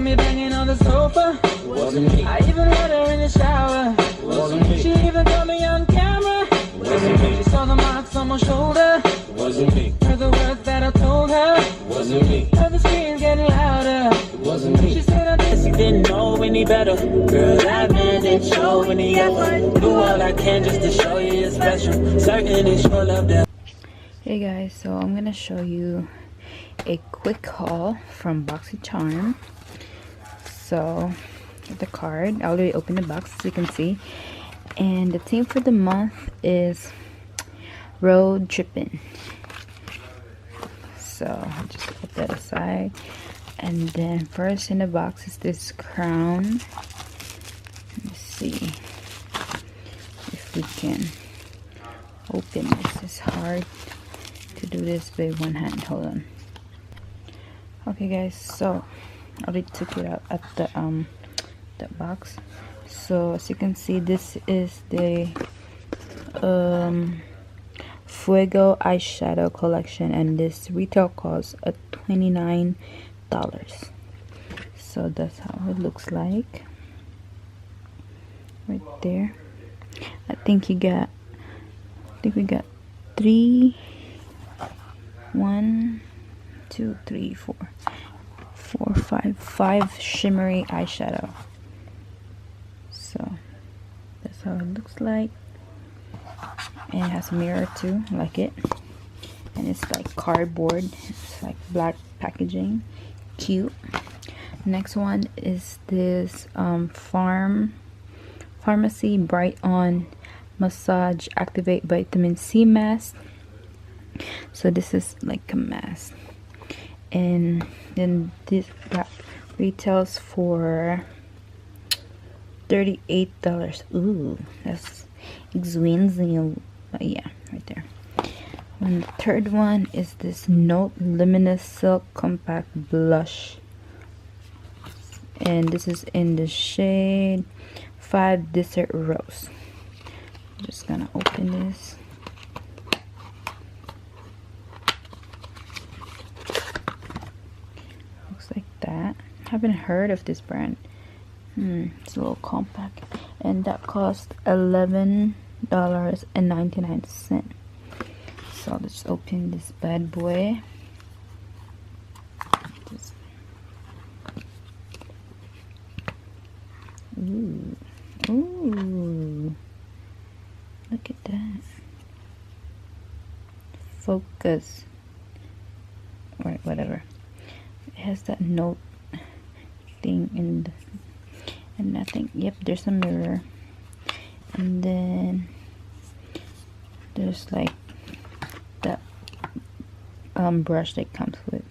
Me banging on the sofa. Wasn't me. I even had her in the shower. Wasn't me. She even got me on camera. Wasn't me. She saw the marks on my shoulder. Wasn't me. Heard the words that I told her. Wasn't me. Heard the screams getting louder. Wasn't me. She said I didn't know any better. Girl, that man didn't show any effort. Do all I can just to show you it's special. Certain it's your love that. Hey guys, so I'm gonna show you a quick haul from BoxyCharm. So the card, I already opened the box as you can see, and the theme for the month is road tripping. So I'll just put that aside, and then first in the box is this crown. Let's see if we can open this. It's hard to do this with one hand. Hold on. Okay guys, so I already took it out at the box. So as you can see, this is the Fuego eyeshadow collection, and this retail costs at $29. So that's how it looks like right there. I think we got 5 shimmery eyeshadow. So that's how it looks like, and it has a mirror too, like it, and it's like cardboard. It's like black packaging, cute. Next one is this Pharmacy Bright On Massage Activate Vitamin C Mask. So this is like a mask, and then that retails for $38. Ooh, that's expensive. Yeah, right there. And the third one is this Note Luminous Silk Compact Blush, and this is in the shade 5 Desert Rose. I'm just gonna open this. That haven't heard of this brand. It's a little compact, and that cost $11.99. So let's open this bad boy. Ooh, look at that. Focus, or whatever. It has that note thing and nothing. Yep, there's a mirror, and then there's like that brush that comes with.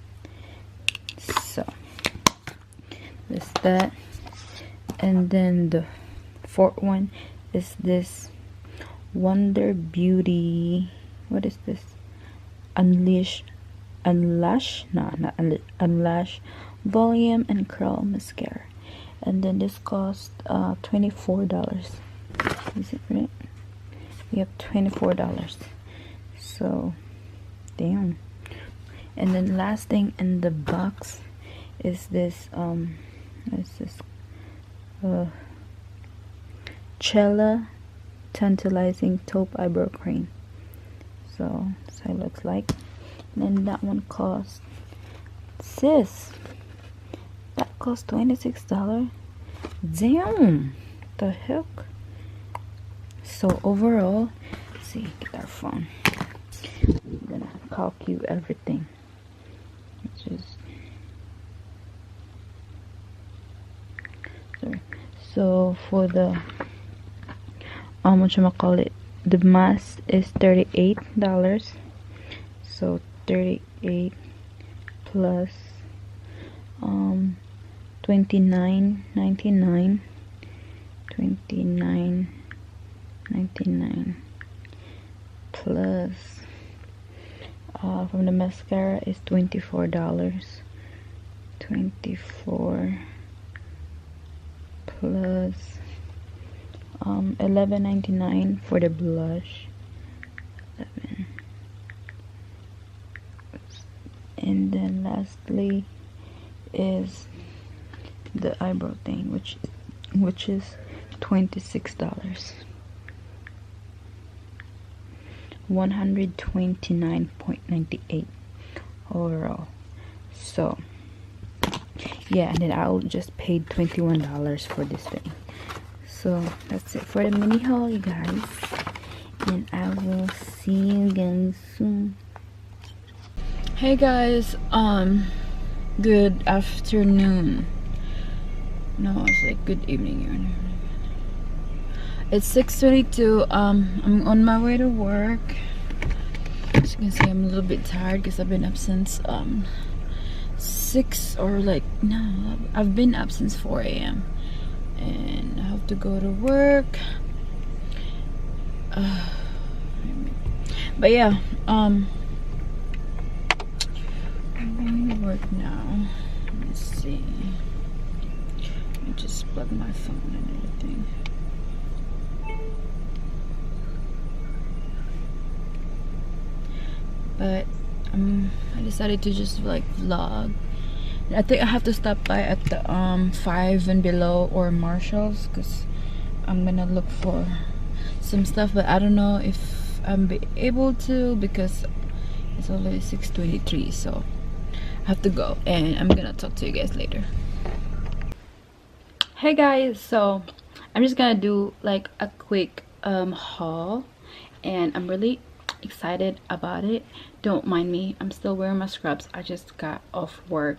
So there's that, and then the fourth one is this Wonder Beauty. What is this? Unlash Volume and Curl Mascara, and then this cost $24. Is it right? Yep, $24. So damn. And then last thing in the box is this Cella Tantalizing Taupe Eyebrow Cream. So that's how it looks like. And then that one cost, sis, that cost $26. Damn, the heck. So overall, let's see, get our phone. I'm gonna calculate everything. So for the whatchamacallit, the mask is $38. So 38 plus $29.99 plus from the mascara is $24. 24 plus $11.99 for the blush. 11. And then lastly is the eyebrow thing, which is $26. 129.98 overall. So yeah, and then I'll just paid $21 for this thing. So that's it for the mini haul, you guys, and I will see you guys soon. Hey guys, good afternoon. No, it's like good evening. It's 6:22. I'm on my way to work. As you can see, I'm a little bit tired because I've been up since 6 or like, no, I've been up since 4 a.m. and I have to go to work. But yeah, I'm going to work now. Let's see. Let me just plug my phone and everything. But I decided to just like vlog. I think I have to stop by at the Five and Below or Marshall's because I'm gonna look for some stuff, but I don't know if I'm be able to because it's already 6:23, so I have to go, and I'm gonna talk to you guys later. Hey guys, so I'm just gonna do like a quick haul, and I'm really excited about it. Don't mind me, I'm still wearing my scrubs. I just got off work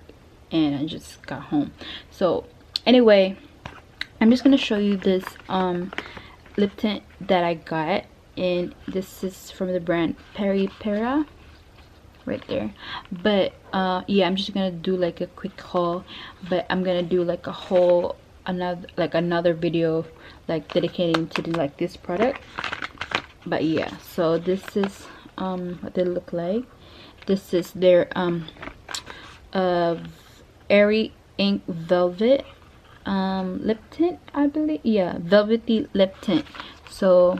and I just got home. So anyway, I'm just gonna show you this lip tint that I got, and this is from the brand Peri Pera right there. But yeah, I'm just gonna do like a quick haul, but I'm gonna do like a whole another video like dedicating to like this product. But yeah, so this is what they look like. This is their Airy Ink Velvet lip tint, I believe. Yeah, velvety lip tint. So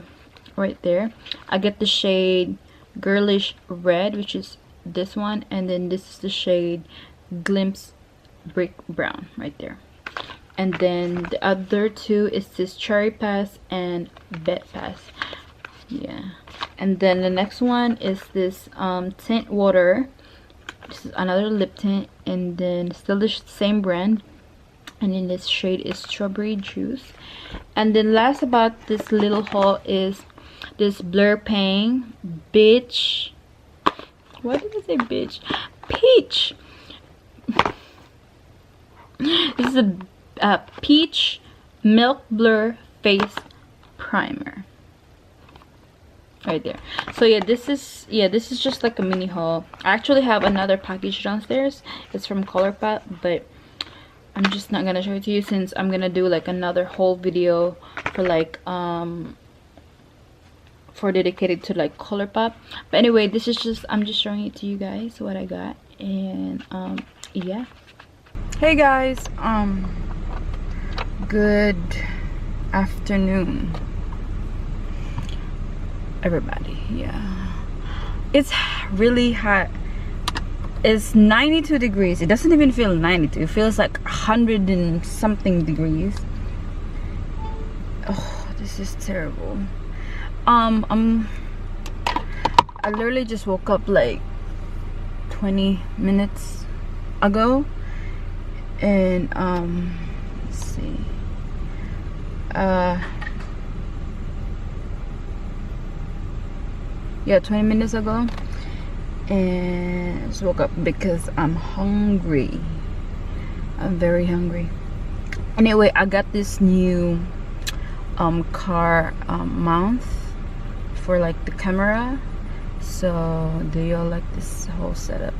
right there, I get the shade Girlish Red, which is this one, and then this is the shade Glimpse Brick Brown right there. And then the other two is this Cherry Pass and Bed Pass. Yeah, and then the next one is this Tint Water. This is another lip tint, and then still the same brand, and then this shade is Strawberry Juice. And then last about this little haul is this Blur Pang Bitch. Why did I say bitch? Peach. This is a Peach Milk Blur Face Primer right there. So yeah, this is just like a mini haul. I actually have another package downstairs. It's from ColourPop, but I'm just not gonna show it to you since I'm gonna do like another whole video for like for dedicated to like ColourPop. But anyway, this is just, I'm just showing it to you guys what I got. And yeah, hey guys, good afternoon everybody. Yeah, it's really hot. It's 92 degrees. It doesn't even feel 92. It feels like 100 and something degrees. Oh, this is terrible. I literally just woke up like 20 minutes ago, and let's see, yeah, 20 minutes ago, and I just woke up because I'm hungry. I'm very hungry. Anyway, I got this new car mount for like the camera. So do y'all like this whole setup?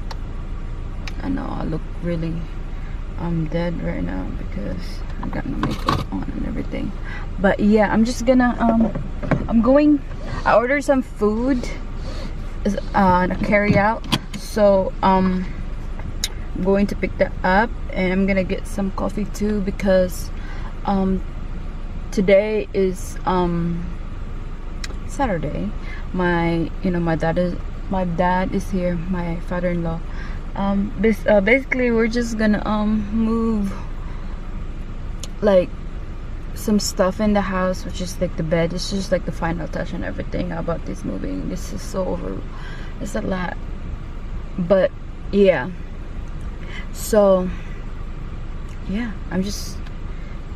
I know I look really dead right now because I got no makeup on and everything. But yeah, I'm just gonna I ordered some food to carry out, so I'm going to pick that up, and I'm gonna get some coffee too because today is Saturday. My dad is here, my father-in-law. Basically we're just gonna move like some stuff in the house, which is like the bed. It's just like the final touch and everything about this movie. This is so over. It's a lot, but yeah. So yeah, I'm just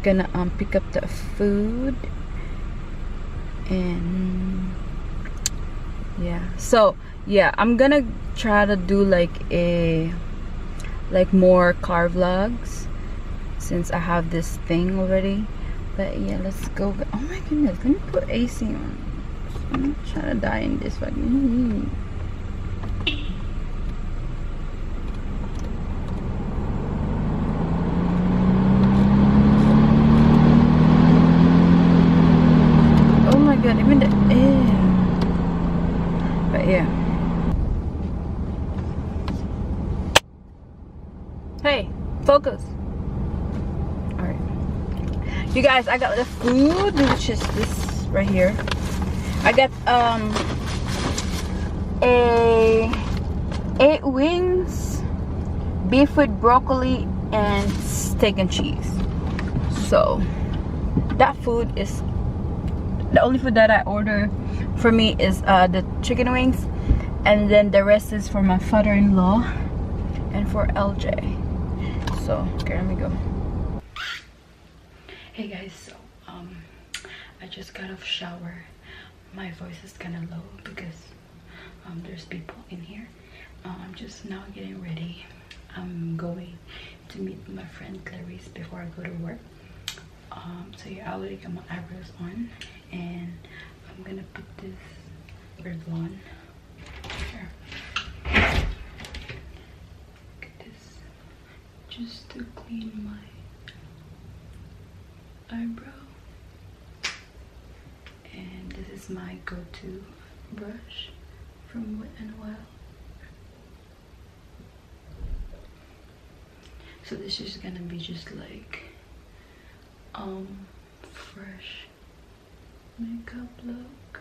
gonna pick up the food, and yeah. So yeah, I'm gonna try to do like more car vlogs since I have this thing already. But yeah, let's go. Oh my goodness, let me put AC on. I'm not trying to die in this fucking heat. Oh my god, even the air. But yeah. Hey, focus. Alright. You guys, I got the food, which is this right here. I got 8 wings, beef with broccoli, and steak and cheese. So that food is the only food that I order for me is the chicken wings, and then the rest is for my father-in-law and for LJ. So okay, let me go. Hey guys, so I just got off shower. My voice is kind of low because there's people in here. I'm just now getting ready. I'm going to meet my friend Clarice before I go to work. So yeah, I already got my eyebrows on, and I'm gonna put this Revlon here. Look at this, just to clean my eyebrow. And this is my go-to brush from Wet n Wild. So this is gonna be just like fresh makeup look.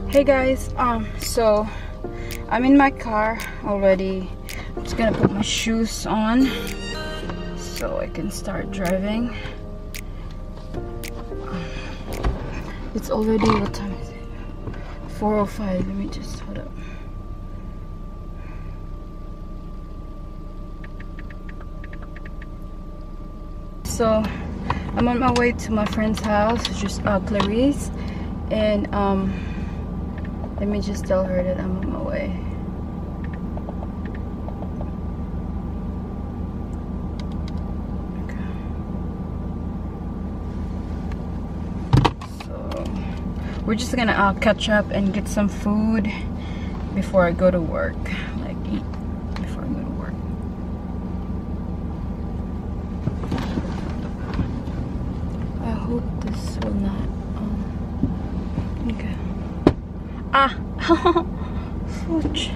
Hey guys, so I'm in my car already. I'm just gonna put my shoes on so I can start driving. It's already, what time is it? 4:05. Let me just hold up. So I'm on my way to my friend's house, just Clarice, and let me just tell her that I'm on my way. Okay. So we're just gonna catch up and get some food before I go to work. Like eat before I go to work. I hope this will not. Okay. Ah! Fudge.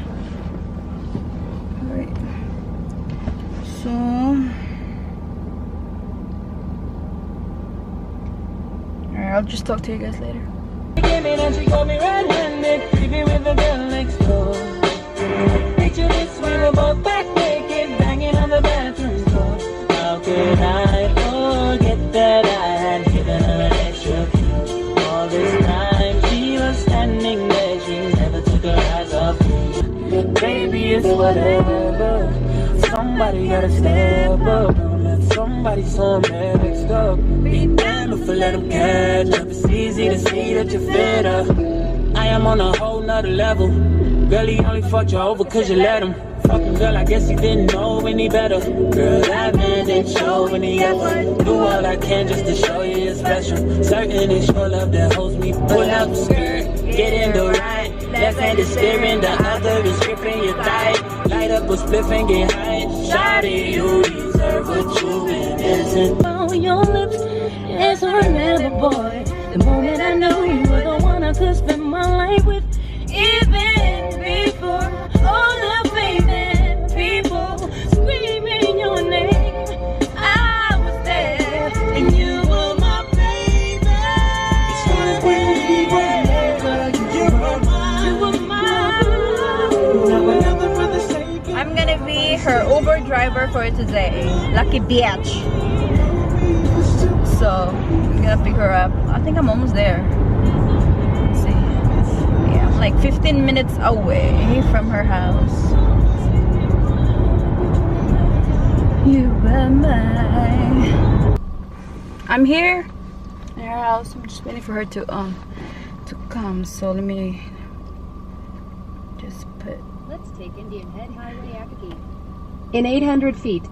Alright. So. Alright, I'll just talk to you guys later. She came in and she caught me red-handed, creepy with the girl next door. Picture this, we were both back naked, banging on the bathroom door. How could I forget that I had given her an extra key? All this time she was standing there, she never took her eyes off me. Baby, it's whatever. Somebody gotta step up. Somebody saw me mixed up. Be damned if I let them catch up. It's easy to see that you're fed up. I am on a whole nother level. Girl, he only fucked you over cause you let him. Fucking girl, I guess he didn't know any better. Girl, that man didn't show any effort. Do all I can just to show you you're special. Certain it's your love that holds me. Pull out the skirt, get in the right. Left hand is steering, the other is gripping your thigh. Light up a spliff and get high. Shawty, you deserve what you've been missing. On your lips is forever, boy. The moment I know you were the one I could spend my life with. Even before all the famous people screaming your name, I was there, and you were my baby. You were mine. I'm gonna be her Uber driver for today. Lucky bitch. So I'm gonna pick her up. I think I'm almost there. Let's see. Yeah, I'm like 15 minutes away from her house. You were mine. I'm here in her house. I'm just waiting for her to come. So let me just put. Let's take Indian Head Highway Academy. In 800 feet,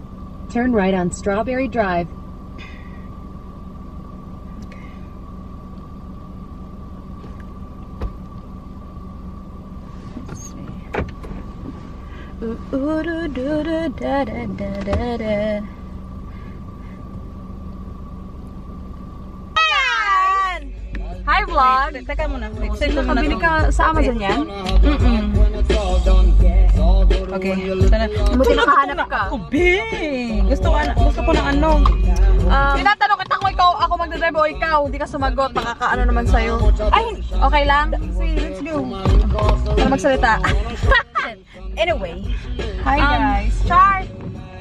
turn right on Strawberry Drive. Let's see. Ooh, ooh, doo, doo, doo, da, da, da, da, da. Hi vlog! Teka muna. Send mo muna to. ka sa Amazon yan? Okay. Sana. Buti nakahanap ka. Ako, bing! Gusto ko ng ano. Tinatanong kita kung ako magdadrive o ikaw. Hindi ka sumagot. Makakaano naman sa'yo. Ay, okay lang? Sige, let's go. Para magsalita. Anyway. Hi guys. Char!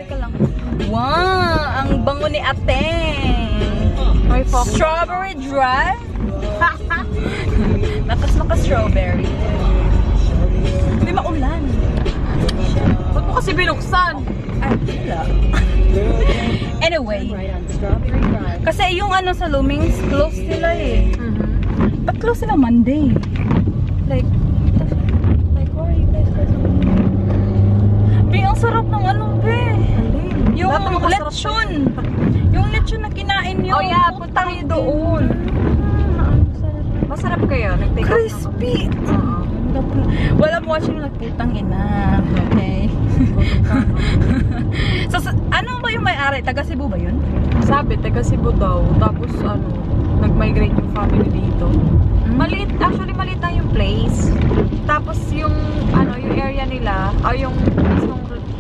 Teka lang. Wow! Ang bango ni Ateng! Strawberry Drive? Naka-strawberry. Hindi maulan. Ba't mo kasi binuksan? Ay, wala. Anyway. Right on Strawberry Drive. Kasi yung ano sa Lumings, close sila eh. Ba't close sila Monday? Like, why are you guys close on Monday? Be, ang sarap ng ano, be. Yung lechon. Yung lechon na kinain nyo. Oh yeah, punta kayo doon. Masarap kayo. Nag-take out Crispy. Wala mo kasi nagputang ina. Okay. So, ano ba yung may-ari? Taga Cebu ba yun? Sabi, taga Cebu daw. Tapos, nag-migrate yung family dito. Maliit, actually maliit lang yung place. Tapos, yung area nila, o yung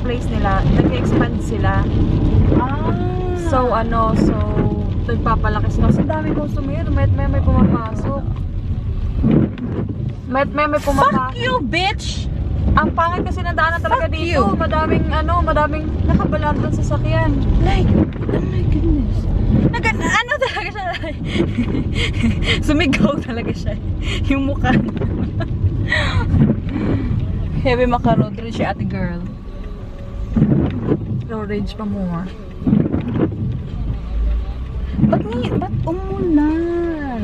place nila, nag-expand sila. So, nagpapalaki sila. Kasi daming customer. May pumapasok. May pumapasok. Fuck you, bitch! Ang pangit kasi ng daanan talaga Fuck dito. you. Madaming nakabalantan sa sakyan. Like, oh my goodness. Ano talaga siya? Sumigaw talaga siya. Yung mukha. Heavy makarod rin siya, ate girl. Low range pa more. Ba't umulan?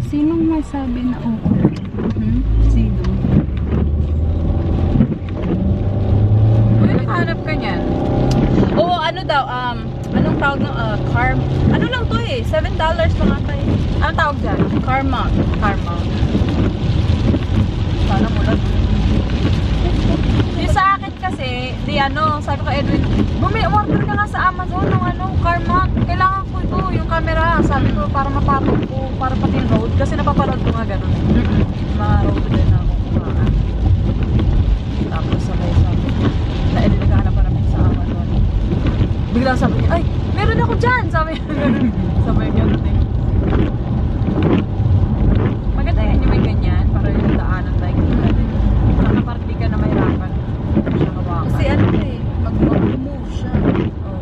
Sinong masabi na umulan? Sino? Ano nakahanap ka niyan? Oo, ano daw, anong tawag ng, ano lang to eh, $7 lang ata eh. Anong tawag dyan? Karma. Karma. Sana mulan. Yung sa akin kasi, sabi ko Edwin, order ka nga sa Amazon ng Karma. Kailangan ko ito, yung camera. Sabi ko, para mapatong ko, para pati yung road. Kasi napapanood ko nga ganun. Mga road din na ako kumaan. Tapos sabi ko, na-edit naghahanap pa namin sa Amazon. Biglang sabi niya, ay, meron ako dyan! Sabi niya ganun eh. Maganda yan yung may ganyan, para yung daanan like, para di ka na mahirapan. Siya hawakan. Kasi ano eh, mag-move siya. Oo.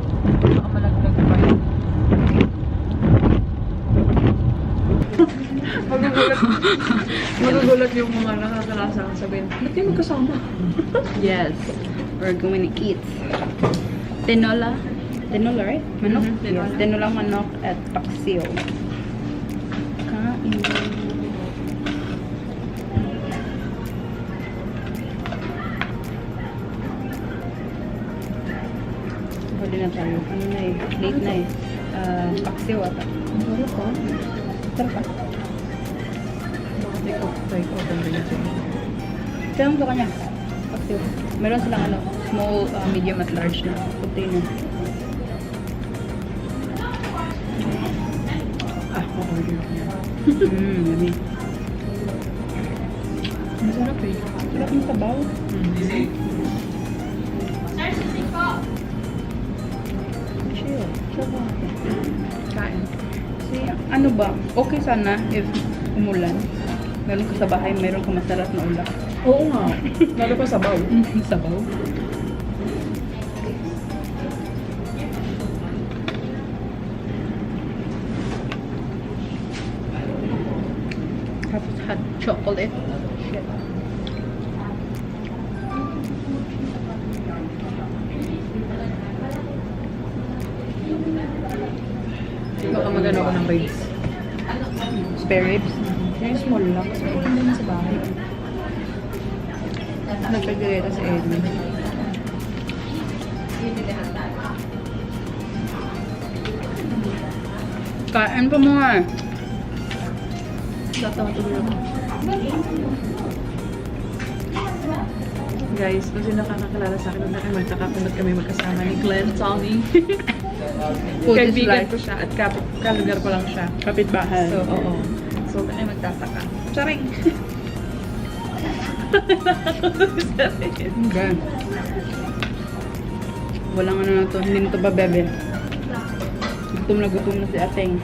Baka malaglag pa yun. Magugulat yung mga nakakalasa. Sabihin, ba't yung magkasama? Yes, we're going to eat tinola. Tinola, right? Manok? Mhm, tinola. Yes, tinola manok at paksiw. Kain. Pwede na tayo. Ano na eh? Late na eh. Paksiw ata. Sarap ah. Take off ang ganyan. Kailan ko kanya? Paksiw. Meron silang small, medium at large na container. Order ko yan. Yummy. Masarap eh. Sarap yung sabaw. Chill. Sabaw. Kain. Kasi ano ba, okay sana if umulan. Meron ka sa bahay, meron ka masarap na ulam. Oo nga. Lalo pa sabaw. Sabaw. Tapos hot chocolate. Shit. Baka magano ko ng ribs. Spare ribs. Yung small lang. Small din sa bahay. Nagpagdilita si Edwin. Kain pa mo nga. Tatawa tuloy ako. Guys, kung sino nakakakilala sa akin, huwag na kayo magkakapunod kami magkasama ni Glenn Tommy. Food is Kaibigan life. ko siya at kalugar ko lang siya. Kapitbahay. So, oo. So, huwag na kayo magtataka. Charing! Okay. Walang ano na to, hindi na to ba bebe? Gutom na si Ateng.